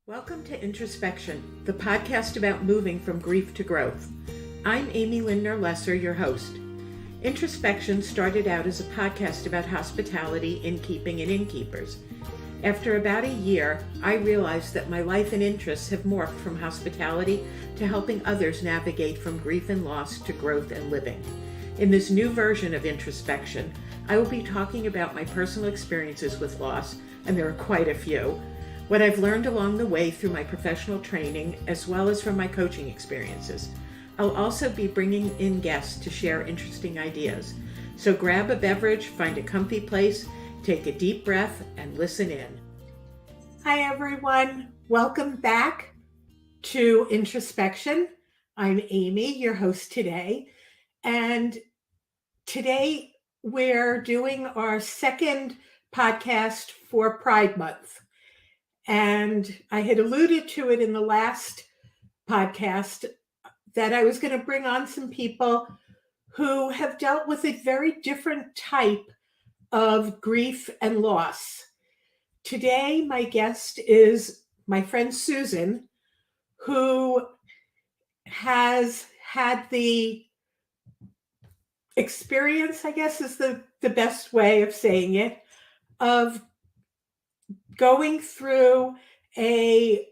Welcome to Introspection, the podcast about moving from grief to growth. I'm Amy Lindner-Lesser, your host. Introspection started out as a podcast about hospitality, innkeeping, and innkeepers. After about a year, I realized that my life and interests have morphed from hospitality to helping others navigate from grief and loss to growth and living. In this new version of Introspection, I will be talking about my personal experiences with loss, and there are quite a few, what I've learned along the way through my professional training, as well as from my coaching experiences. I'll also be bringing in guests to share interesting ideas. So grab a beverage, find a comfy place, take a deep breath, and listen in. Hi, everyone. Welcome back to Introspection. I'm Amy, your host today. And today we're doing our second podcast for Pride Month. And I had alluded to it in the last podcast that I was going to bring on some people who have dealt with a very different type of grief and loss. Today, my guest is my friend Susan, who has had the experience, I guess is the best way of saying it, of going through a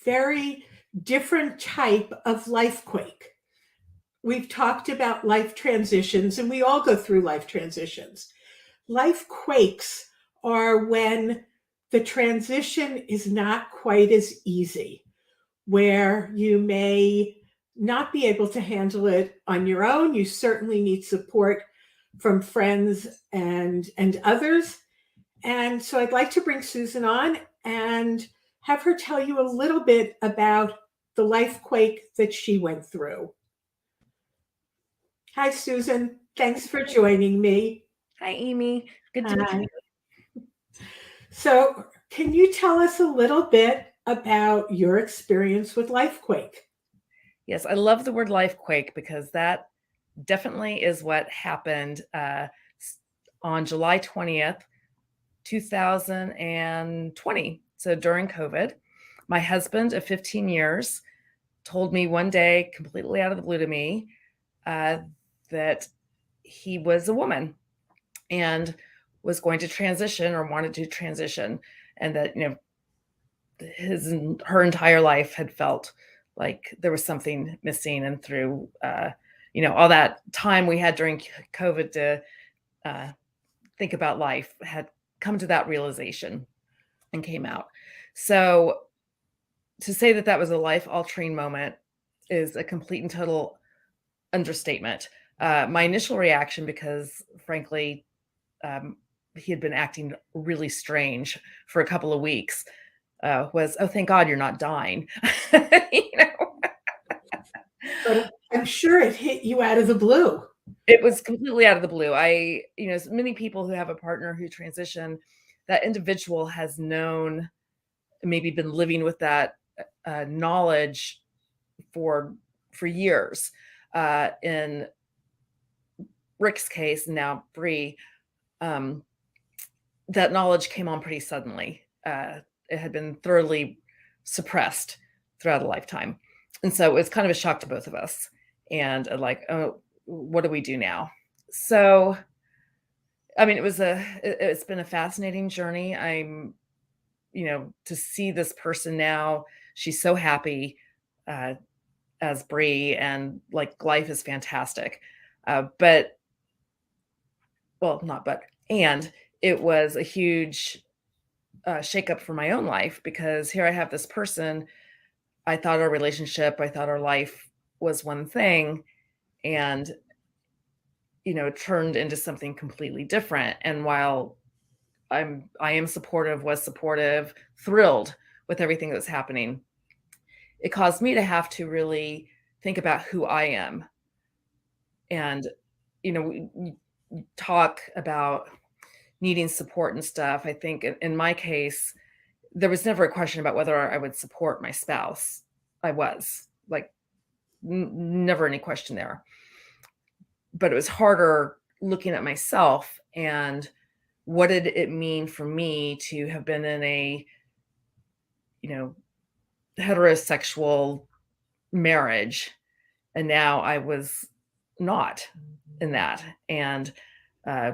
very different type of life quake. We've talked about life transitions, and we all go through life transitions. Life quakes are when the transition is not quite as easy, where you may not be able to handle it on your own. You certainly need support from friends and others. And so I'd like to bring Susan on and have her tell you a little bit about the life quake that she went through. Hi, Susan. Thanks for joining me. Hi, Amy. Good to meet you. So can you tell us a little bit about your experience with life quake? Yes, I love the word life quake because that definitely is what happened on July 20th, 2020. So during COVID, my husband of 15 years told me one day, completely out of the blue to me, that he was a woman and was going to transition or wanted to transition, and that, her entire life had felt like there was something missing. And through, all that time we had during COVID to think about life, had come to that realization and came out. So to say that that was a life-altering moment is a complete and total understatement. My initial reaction, because frankly, he had been acting really strange for a couple of weeks, was, "Oh, thank God you're not dying." But I'm sure it hit you out of the blue. It was completely out of the blue. Many people who have a partner who transition, that individual has known, maybe been living with that knowledge for years. In Rick's case, now Bree, that knowledge came on pretty suddenly. It had been thoroughly suppressed throughout a lifetime. And so it was kind of a shock to both of us. And oh, what do we do now? So, I mean, it's been a fascinating journey. I'm, to see this person now, she's so happy as Bree, and life is fantastic. And it was a huge shakeup for my own life, because here I have this person. I thought our relationship, I thought our life was one thing, and it turned into something completely different. And while I am supportive, was supportive, thrilled with everything that's happening, it caused me to have to really think about who I am. And we talk about needing support and stuff. I think in my case, there was never a question about whether I would support my spouse. I was never any question there. But it was harder looking at myself and what did it mean for me to have been in a heterosexual marriage, and now I was not in that. And uh,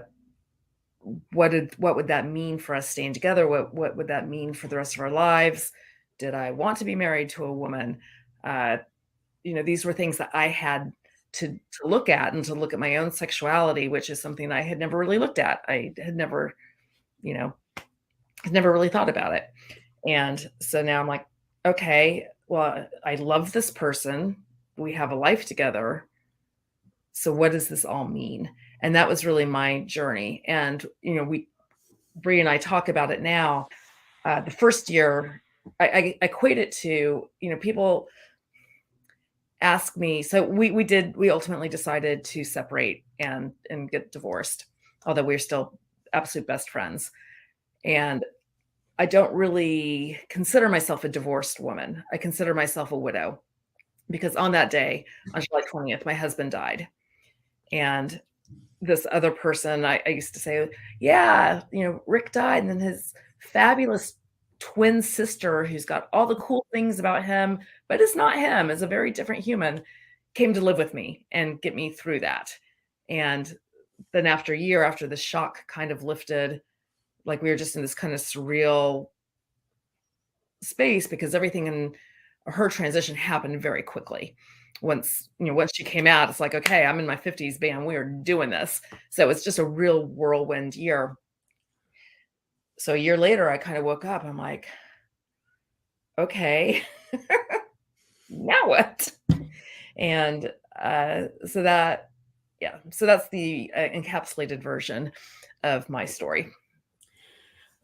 what would that mean for us staying together? What would that mean for the rest of our lives? Did I want to be married to a woman? Uh, these were things that I had to look at, and to look at my own sexuality, which is something I had never really looked at. I had never, you know, had never really thought about it. And so now I'm like, okay, well, I love this person. We have a life together. So what does this all mean? And that was really my journey. And, Bree and I talk about it now. The first year, I equate it to, people ask me. So we ultimately decided to separate and get divorced, although we're still absolute best friends. And I don't really consider myself a divorced woman. I consider myself a widow, because on that day, on July 20th, my husband died. And this other person, I used to say, yeah, Rick died, and then his fabulous twin sister, who's got all the cool things about him, but it's not him, is a very different human, came to live with me and get me through that. And then after a year, after the shock kind of lifted, like we were just in this kind of surreal space, because everything in her transition happened very quickly. Once she came out, it's like, okay, I'm in my 50s, bam, we are doing this. So it's just a real whirlwind year. So a year later, I kind of woke up. I'm like, okay, now what? And so that's the encapsulated version of my story.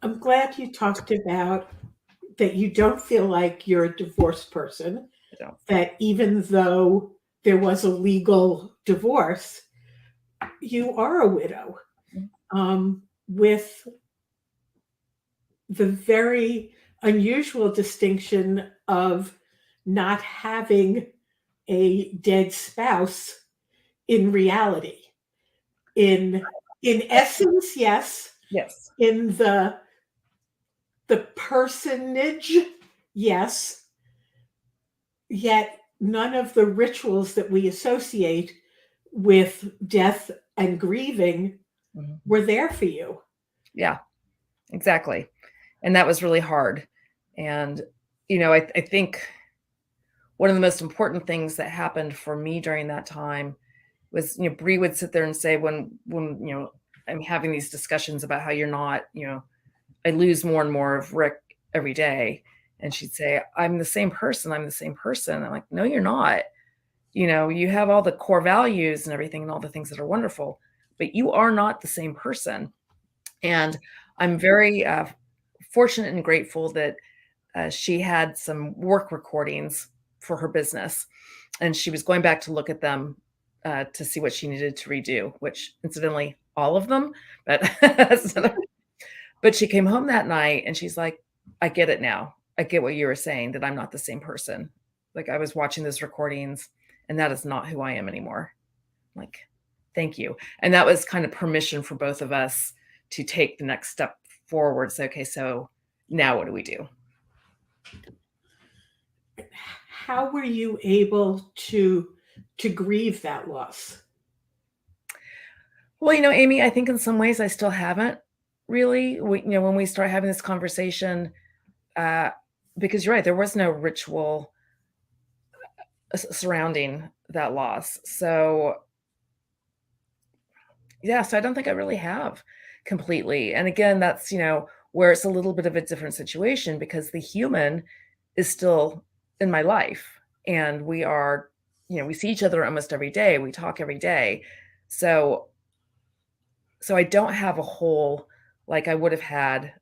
I'm glad you talked about that you don't feel like you're a divorced person, I don't. that even though there was a legal divorce, you are a widow, with the very unusual distinction of not having a dead spouse in reality. In essence, yes. Yes. In the personage, yes. Yet none of the rituals that we associate with death and grieving were there for you. Yeah, exactly. And that was really hard. And, I think one of the most important things that happened for me during that time was, Bree would sit there and say, when, I'm having these discussions about how you're not, I lose more and more of Rick every day. And she'd say, I'm the same person. I'm the same person. I'm like, no, you're not. You have all the core values and everything and all the things that are wonderful, but you are not the same person. And I'm very fortunate and grateful that she had some work recordings for her business, and she was going back to look at them to see what she needed to redo, which incidentally, all of them. But she came home that night and she's like, I get it now. I get what you were saying, that I'm not the same person. Like, I was watching those recordings and that is not who I am anymore. Like, thank you. And that was kind of permission for both of us to take the next step forward. So, okay, so now what do we do? How were you able to grieve that loss? Well, Amy, I think in some ways I still haven't really. When we start having this conversation, because you're right, there was no ritual surrounding that loss. So, yeah, so I don't think I really have completely. And again, that's, where it's a little bit of a different situation, because the human is still in my life, and we are, we see each other almost every day. We talk every day. So I don't have a whole, like I would have had,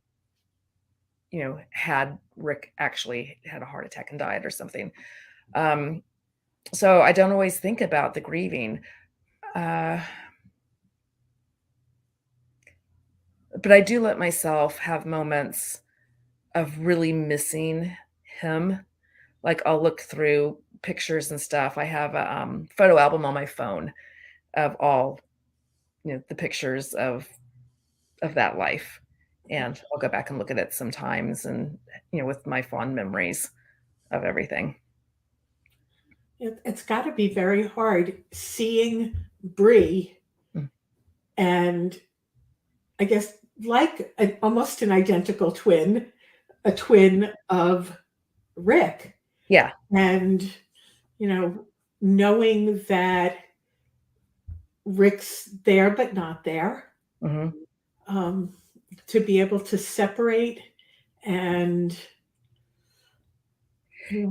had Rick actually had a heart attack and died or something. So I don't always think about the grieving. But I do let myself have moments of really missing him. Like, I'll look through pictures and stuff. I have a photo album on my phone of all, the pictures of that life. and I'll go back and look at it sometimes, and with my fond memories of everything. It's got to be very hard seeing Bree Mm. and I guess like almost an identical twin, a twin of Rick, Yeah. and you know, knowing that Rick's there but not there, Hmm. um, to be able to separate and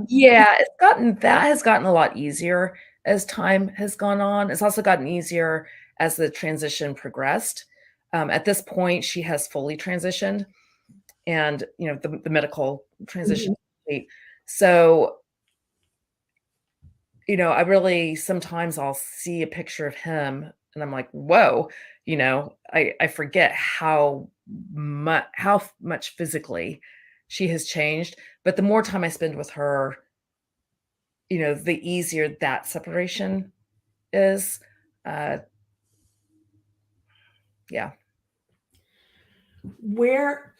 Yeah, that has gotten a lot easier as time has gone on. It's also gotten easier as the transition progressed. At this point, she has fully transitioned, and the medical transition Mhm. is complete. So, I really sometimes I'll see a picture of him and I'm like, whoa, I forget how much physically she has changed. But the more time I spend with her, the easier that separation is. Uh, yeah. where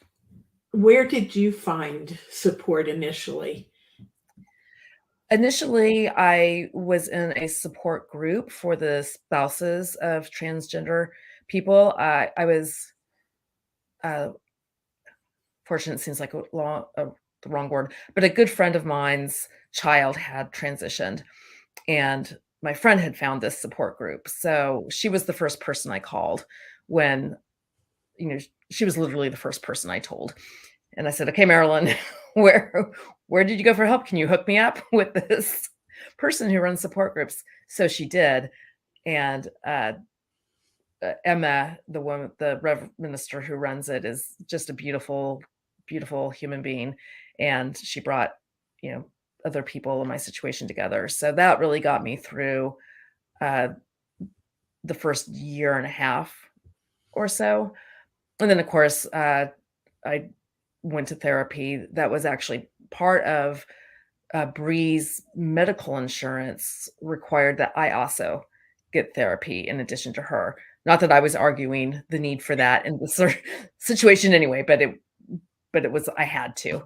where did you find support initially? Initially, I was in a support group for the spouses of transgender people. I was uh, fortunate seems like the wrong word, but a good friend of mine's child had transitioned, and my friend had found this support group. So she was the first person I called when, you know, she was literally the first person I told. And I said, "Okay, Marilyn, where where did you go for help? Can you hook me up with this person who runs support groups?" So she did, and Emma, the Rev minister who runs it, is just a beautiful, beautiful human being, and she brought, you know, other people in my situation together. So that really got me through uh, the first year and a half or so, and then of course I went to therapy. That was actually part of Bree's medical insurance required that I also get therapy in addition to her. Not that I was arguing the need for that in this situation anyway, but it was I had to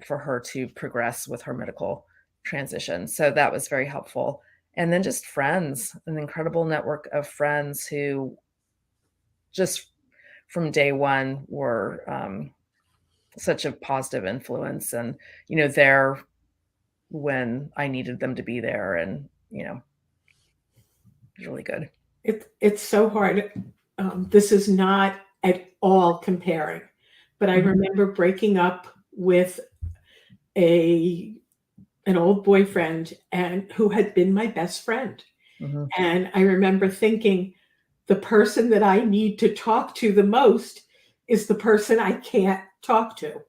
for her to progress with her medical transition. So that was very helpful. And then just friends, an incredible network of friends who just from day one were such a positive influence, and there when I needed them to be there, and it was really good. It's so hard. This is not at all comparing, but I Mhm, remember breaking up with a an old boyfriend and who had been my best friend. mhm. And I remember thinking the person that I need to talk to the most is the person I can't talk to.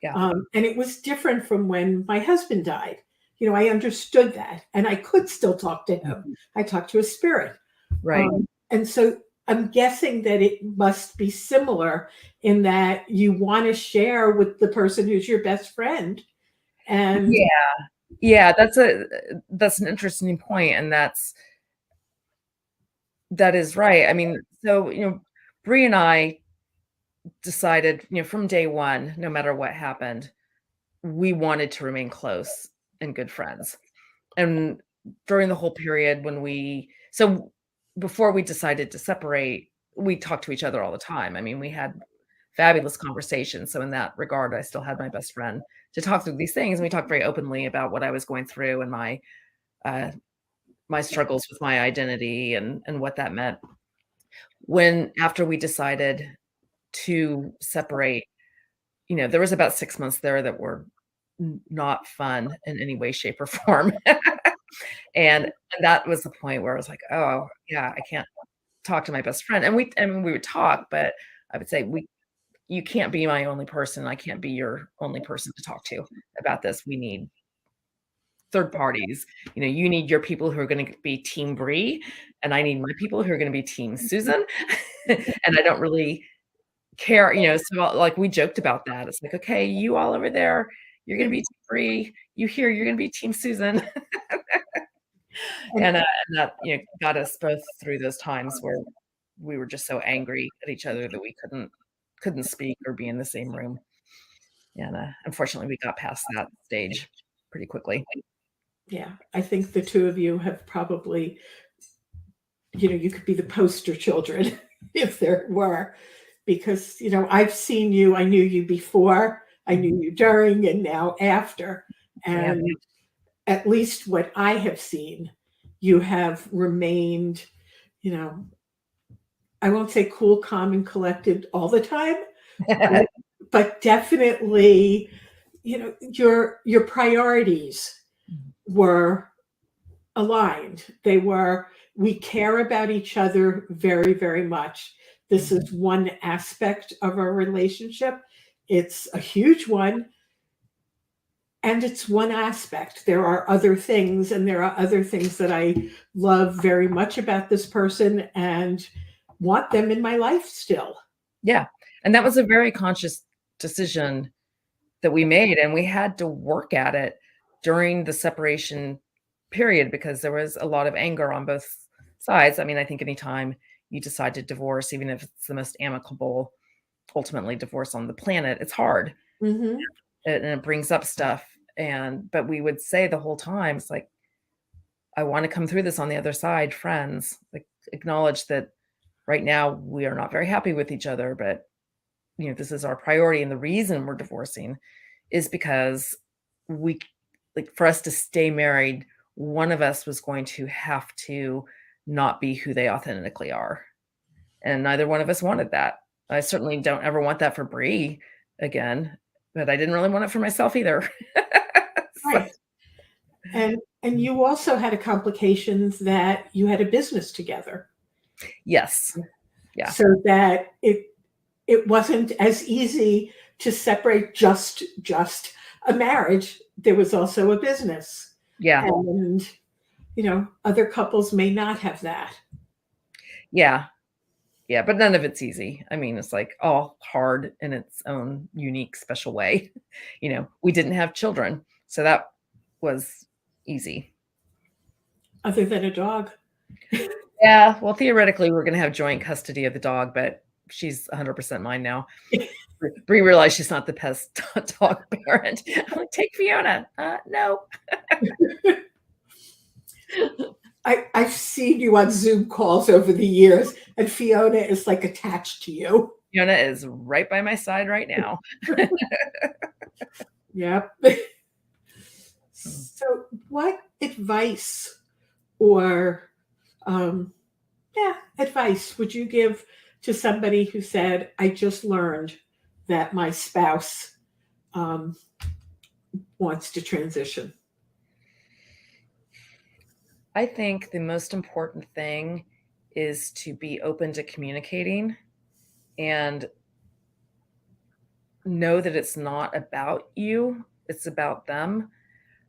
Yeah, And it was different from when my husband died. I understood that and I could still talk to him. mhm. I talked to a spirit. Right. And so I'm guessing that it must be similar in that you want to share with the person who's your best friend. And Yeah, yeah, that's an interesting point, and that is right. I mean, so, Bree and I decided, from day one, no matter what happened, we wanted to remain close and good friends. And during the whole period before we decided to separate, we talked to each other all the time. I mean, we had fabulous conversations. So in that regard, I still had my best friend to talk through these things. And we talked very openly about what I was going through and uh, my struggles with my identity and what that meant. When after we decided to separate, there was about 6 months there that were not fun in any way, shape, or form. And that was the point where I was like, "Oh, yeah, I can't talk to my best friend." And we would talk, but I would say, "You can't be my only person. I can't be your only person to talk to about this. We need third parties. You need your people who are gonna be team Bree, and I need my people who are gonna be team Susan." And I don't really care, so, like, we joked about that. It's like, "Okay, you all over there, you're gonna be team Bree. You here, you're gonna be team Susan." and And that, got us both through those times where we were just so angry at each other that we couldn't couldn't speak or be in the same room. And unfortunately, we got past that stage pretty quickly. Yeah, I think the two of you have probably, you could be the poster children if there were, because, I've seen you, I knew you before, I knew you during, and now after. Yeah. And at least what I have seen, you have remained, you know, I won't say cool, calm, and collected all the time, but definitely, your priorities were aligned. We care about each other very, very much. This is one aspect of our relationship. It's a huge one, and it's one aspect. There are other things, and there are other things that I love very much about this person and want them in my life still. Yeah. And that was a very conscious decision that we made, and we had to work at it during the separation period because there was a lot of anger on both sides. I mean, I think anytime you decide to divorce, even if it's the most amicable, ultimately divorce on the planet, it's hard Hmm. and it brings up stuff. But we would say the whole time, it's like, I want to come through this on the other side, friends, like acknowledge that right now we are not very happy with each other, but this is our priority. And the reason we're divorcing is because we like for us to stay married, one of us was going to have to not be who they authentically are. And neither one of us wanted that. I certainly don't ever want that for Bree again, but I didn't really want it for myself either. So, Right. And you also had a complications that you had a business together. yes. Yeah. So that it wasn't as easy to separate just a marriage. There was also a business. Yeah. And other couples may not have that. Yeah. Yeah. But none of it's easy. I mean, it's like all hard in its own unique, special way. We didn't have children. So that was easy. Other than a dog. Yeah. Well, theoretically, we're going to have joint custody of the dog, but she's 100% mine now. Bree realized she's not the best dog parent. I'm like, take Fiona. No. I've seen you on Zoom calls over the years, and Fiona is like attached to you. Fiona is right by my side right now. Yep. So, what advice or advice would you give to somebody who said, "I just learned that my spouse um, wants to transition"? I think the most important thing is to be open to communicating and know that it's not about you, it's about them.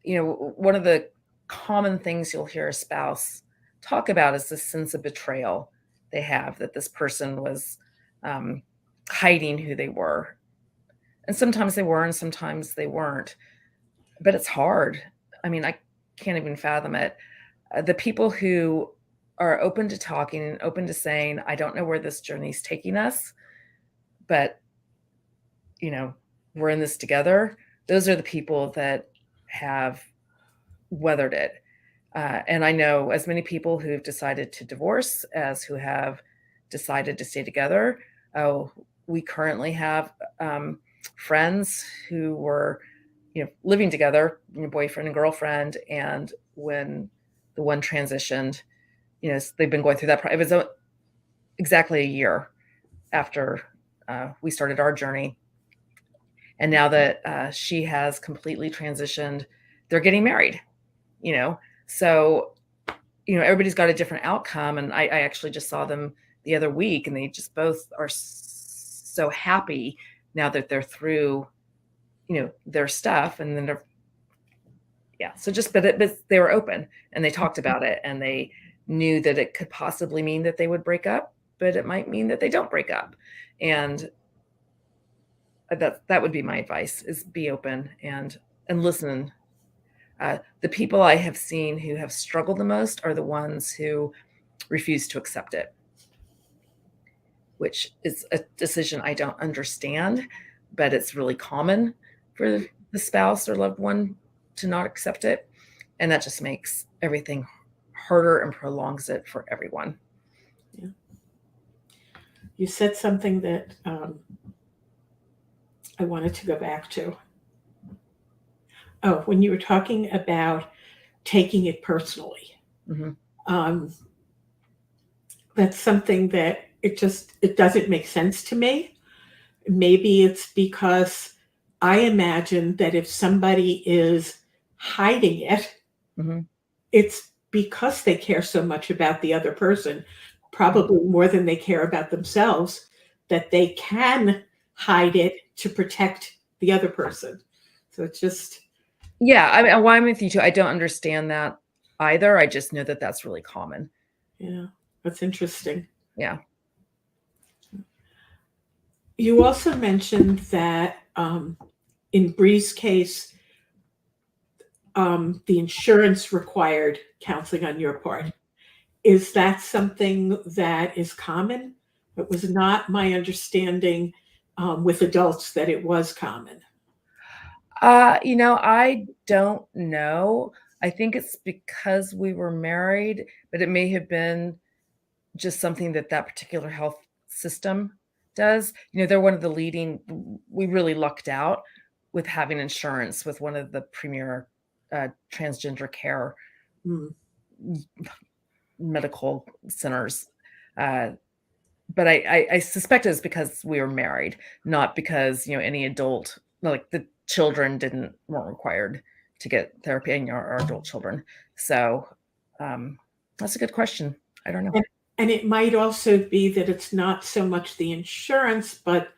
One of the common things you'll hear a spouse talk about is this sense of betrayal they have that this person was um, hiding who they were. And sometimes they were, and sometimes they weren't. But it's hard. I mean, I can't even fathom it. The people who are open to talking and open to saying, I don't know where this journey's taking us, but, we're in this together. Those are the people that have weathered it. And I know as many people who've decided to divorce as who have decided to stay together. Oh, we currently have friends who were, living together, boyfriend and girlfriend. And when the one transitioned, they've been going through that. It was exactly a year after we started our journey. And now that she has completely transitioned, they're getting married, So, everybody's got a different outcome. And I actually just saw them the other week, and they just both are so happy now that they're through, their stuff. And then so but they were open and they talked about it, and they knew that it could possibly mean that they would break up, but it might mean that they don't break up. And that would be my advice, is be open and listen. The people I have seen who have struggled the most are the ones who refuse to accept it. which is a decision I don't understand, but it's really common for the spouse or loved one to not accept it. And that just makes everything harder and prolongs it for everyone. Yeah. You said something that I wanted to go back to. Oh, when you were talking about taking it personally. Mm-hmm. That's something that it doesn't make sense to me. Maybe it's because I imagine that if somebody is hiding it, Mm-hmm. it's because they care so much about the other person, probably more than they care about themselves, that they can hide it to protect the other person. So it's just... Yeah, I mean, well, I'm with you too. I don't understand that either. I just know that that's really common. Yeah, that's interesting. Yeah. You also mentioned that in Bree's case, the insurance required counseling on your part. Is that something that is common? It was not my understanding with adults that it was common. I don't know. I think it's because we were married, but it may have been just something that particular health system does. They're one of the we really lucked out with having insurance with one of the premier transgender care medical centers. But I suspect it's because we were married, not because, any adult, like the children weren't required to get therapy, and our adult children. So that's a good question. I don't know. And it might also be that it's not so much the insurance, but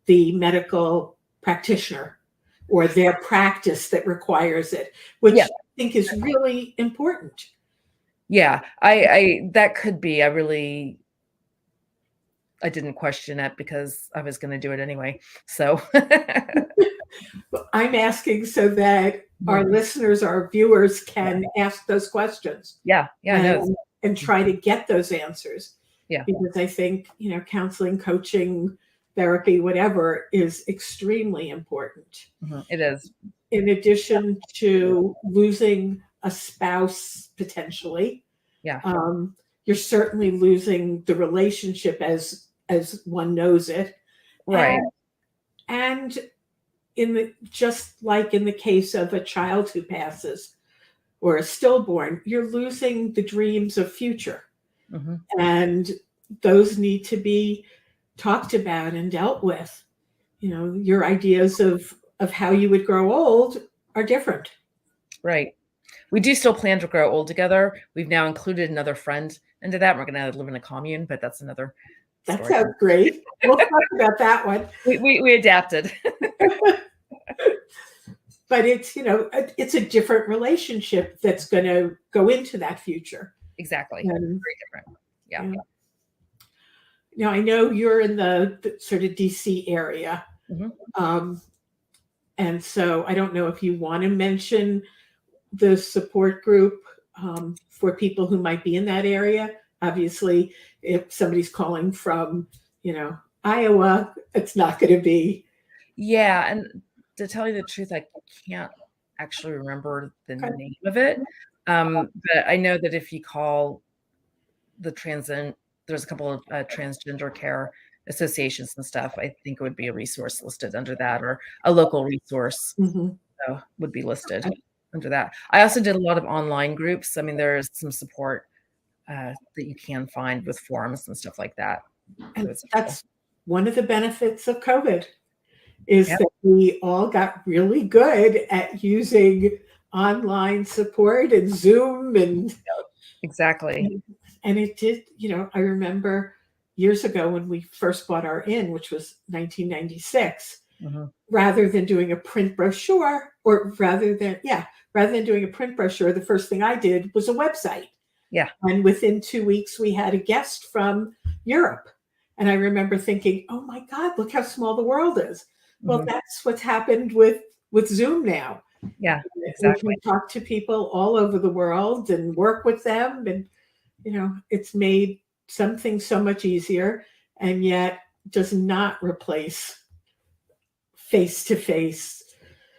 the medical practitioner or their practice that requires it, which I think is really important. Yeah, I that could be. I didn't question it because I was going to do it anyway. So I'm asking so that our listeners, our viewers can ask those questions. Yeah. And try to get those answers. Yeah. Because I think, counseling, coaching, therapy, whatever, is extremely important. Mm-hmm. It is. In addition to losing a spouse potentially. Yeah. You're certainly losing the relationship as one knows it. Right. And just like in the case of a child who passes or a stillborn, you're losing the dreams of future. Mm-hmm. And those need to be talked about and dealt with. Your ideas of how you would grow old are different. Right. We do still plan to grow old together. We've now included another friend into that. We're going to live in a commune, but that's another story. That sounds great. We'll talk about that one. We adapted. But it's a different relationship that's going to go into that future. Exactly. Very different. Yeah. Now, I know you're in the sort of DC area. Mm-hmm. And so I don't know if you want to mention the support group for people who might be in that area. Obviously, if somebody's calling from, Iowa, it's not going to be. Yeah. And to tell you the truth, I can't actually remember the name of it. But I know that if you call there's a couple of transgender care associations and stuff. I think it would be a resource listed under that, or a local resource would be listed under that. I also did a lot of online groups. I mean, there's some support that you can find with forums and stuff like that. And that's one of the benefits of COVID is that we all got really good at using online support and Zoom and exactly. And it did, I remember years ago when we first bought our inn, which was 1996, rather than doing a print brochure, rather than doing a print brochure, the first thing I did was a website. Yeah. And within 2 weeks, we had a guest from Europe. And I remember thinking, oh my God, look how small the world is. Well, that's what's happened with Zoom now. Yeah, exactly. We can talk to people all over the world and work with them. And, it's made some things so much easier. and yet does not replace face-to-face.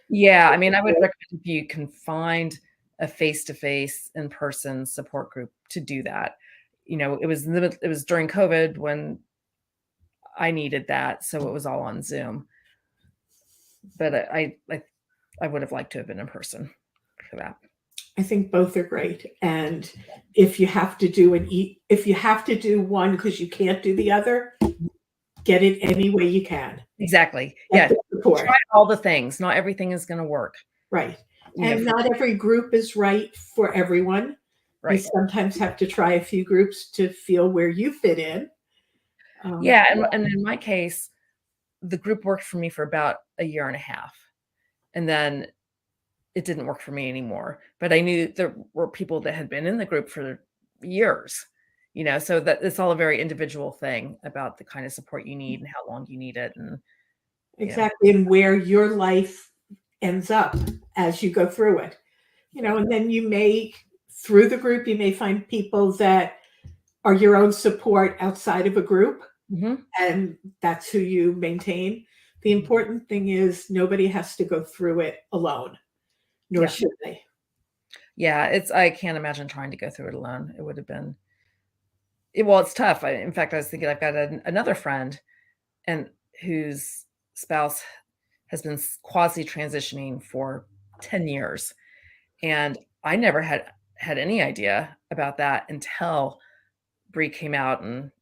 Yeah, I mean, I would recommend if you can find a face-to-face, in-person support group to do that. It was during COVID when I needed that, so it was all on Zoom. But I would have liked to have been in person for that. I think both are great. And if you have to do one because you can't do the other, get it any way you can. Exactly. Get Yeah. the support. Try all the things. Not everything is going to work. Right. And not every group is right for everyone. Right. You sometimes have to try a few groups to feel where you fit in. Yeah. And in my case, the group worked for me for about a year and a half. And then it didn't work for me anymore. But I knew there were people that had been in the group for years, so that it's all a very individual thing about the kind of support you need and how long you need it. And exactly. And where your life ends up as you go through it, and then through the group, you may find people that are your own support outside of a group. Mm-hmm. And that's who you maintain. The important thing is nobody has to go through it alone, nor should they. Yeah, I can't imagine trying to go through it alone. It would have been, it's tough. In fact, I was thinking I've got another friend and whose spouse has been quasi transitioning for 10 years. And I never had any idea about that until Bree came out and,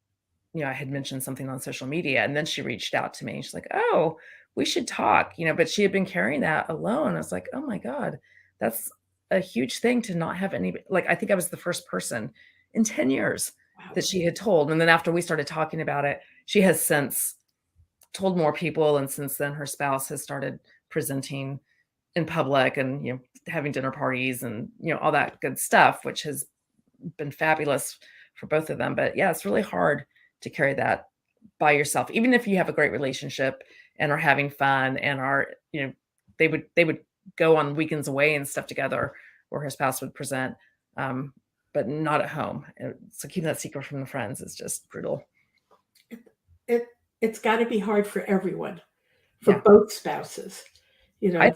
I had mentioned something on social media, and then she reached out to me and she's like, "Oh, we should talk," but she had been carrying that alone. I was like, "Oh my God, that's a huge thing to not have any." Like, I think I was the first person in 10 years that she had told. And then after we started talking about it, she has since told more people. And since then her spouse has started presenting in public and, having dinner parties and, all that good stuff, which has been fabulous for both of them. But yeah, it's really hard to carry that by yourself, even if you have a great relationship and are having fun and are, they would go on weekends away and stuff together where her spouse would present, but not at home. So keeping that secret from the friends is just brutal. It's got to be hard for everyone, for both spouses. I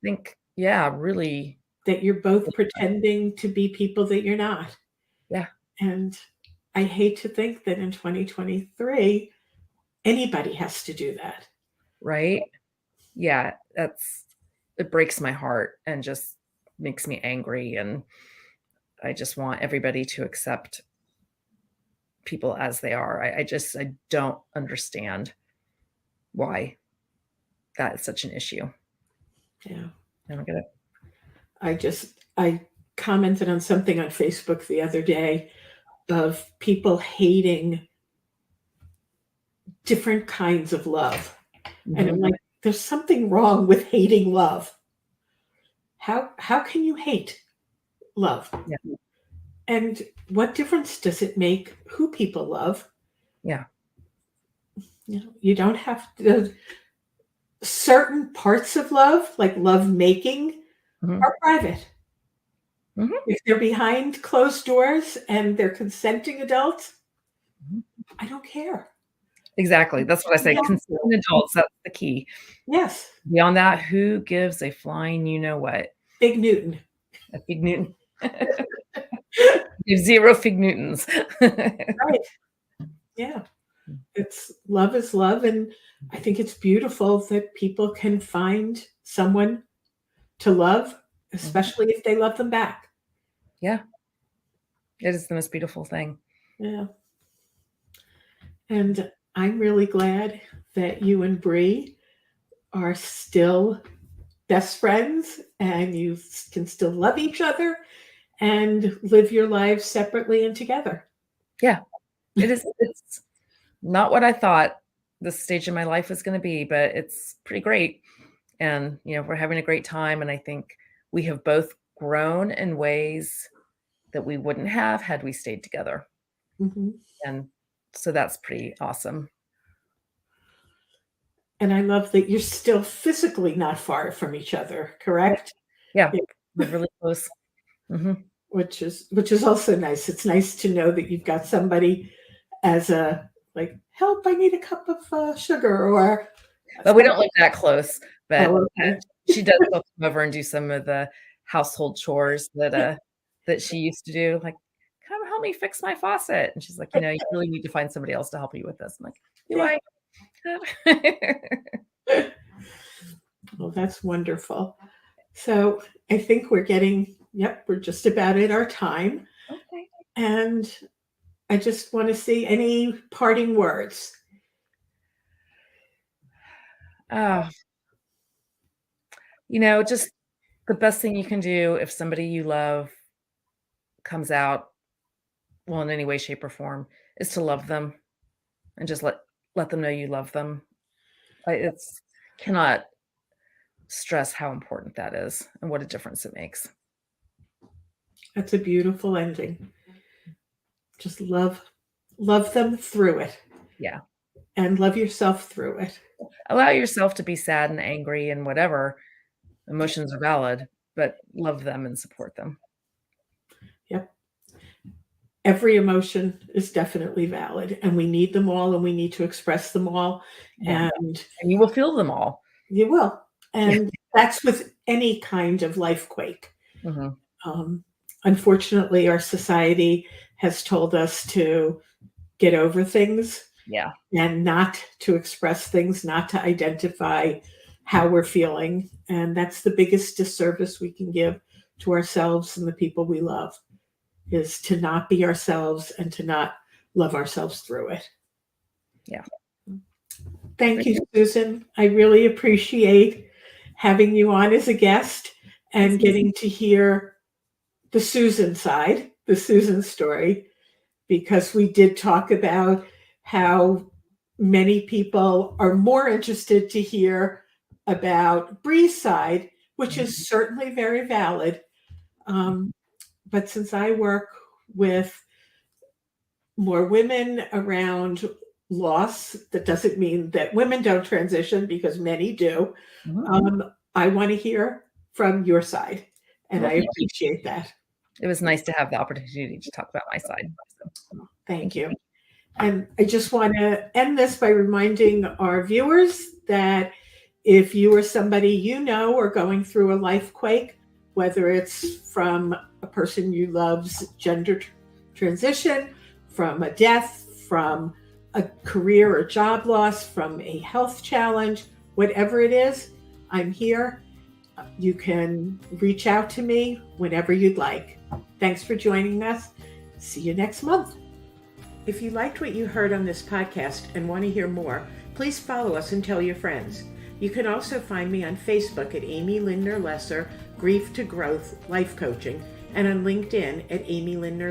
think, really. That you're both pretending to be people that you're not. Yeah. And I hate to think that in 2023, anybody has to do that. Right. Yeah. It breaks my heart and just makes me angry. And I just want everybody to accept people as they are. I don't understand why that is such an issue. Yeah. I don't get it. I commented on something on Facebook the other day of people hating different kinds of love. Mm-hmm. And I'm like, there's something wrong with hating love. How can you hate love? Yeah. And what difference does it make who people love? Yeah. You don't have to. Certain parts of love, like love making, are private. Mm-hmm. If they're behind closed doors and they're consenting adults, I don't care. Exactly. That's what I say. Consenting adults, that's the key. Yes. Beyond that, who gives a flying what? Big Newton. A Big Newton. You have 0 Fig Newtons. Right. Yeah. Love is love. And I think it's beautiful that people can find someone to love, especially if they love them back. Yeah. It is the most beautiful thing. Yeah. And I'm really glad that you and Bree are still best friends and you can still love each other and live your lives separately and together. Yeah. It's not what I thought this stage in my life was going to be, but it's pretty great. And, we're having a great time. And I think we have both grown in ways that we wouldn't have had we stayed together. Mm-hmm. And so that's pretty awesome. And I love that you're still physically not far from each other, correct? Yeah. We're really close. Mm-hmm. Which is also nice. It's nice to know that you've got somebody as a like, help, I need a cup of sugar, or But we don't live that close, but oh, okay. she does still come over and do some of the household chores that she used to do, like, "Come help me fix my faucet," and she's like, "You know, you really need to find somebody else to help you with this." I'm like, "Do Yeah. I?" Well, that's wonderful. So I think we're just about at our time. Okay. And I just want to see any parting words. Oh, you know, just the best thing you can do if somebody you love comes out, well, in any way, shape, or form, is to love them and just let them know you love them. It's cannot stress how important that is and what a difference it makes. That's a beautiful ending. Just love them through it, Yeah. and love yourself through it. Allow yourself to be sad and angry and whatever. Emotions are valid, but love them and support them. Yep. Every emotion is definitely valid, and we need them all, and we need to express them all. Yeah. And And you will feel them all. you will. Yeah. And that's with any kind of life quake. Mhm. Um, Unfortunately, our society has told us to get over things Yeah. and not to express things, not to identify how we're feeling. And that's the biggest disservice we can give to ourselves and the people we love, is to not be ourselves and to not love ourselves through it. Yeah. Thank you, Susan. I really appreciate having you on as a guest and getting to hear the Susan side, the Susan story, because we did talk about how many people are more interested to hear about Bree's side, which is certainly very valid. But since I work with more women around loss, that doesn't mean that women don't transition, because many do. Mhm. I want to hear from your side, and Well, I thank you. appreciate that. It was nice to have the opportunity to talk about my side. So, Thank thank you. you. And I just want to end this by reminding our viewers that if you or somebody you know are going through a life quake, whether it's from a person you love's gender transition, from a death, from a career or job loss, from a health challenge, whatever it is, I'm here. You can reach out to me whenever you'd like. Thanks for joining us. See you next month. If you liked what you heard on this podcast and want to hear more, please follow us and tell your friends. You can also find me on Facebook at Amy Lindner Lesser, Grief to Growth Life Coaching, and on LinkedIn at Amy Lindner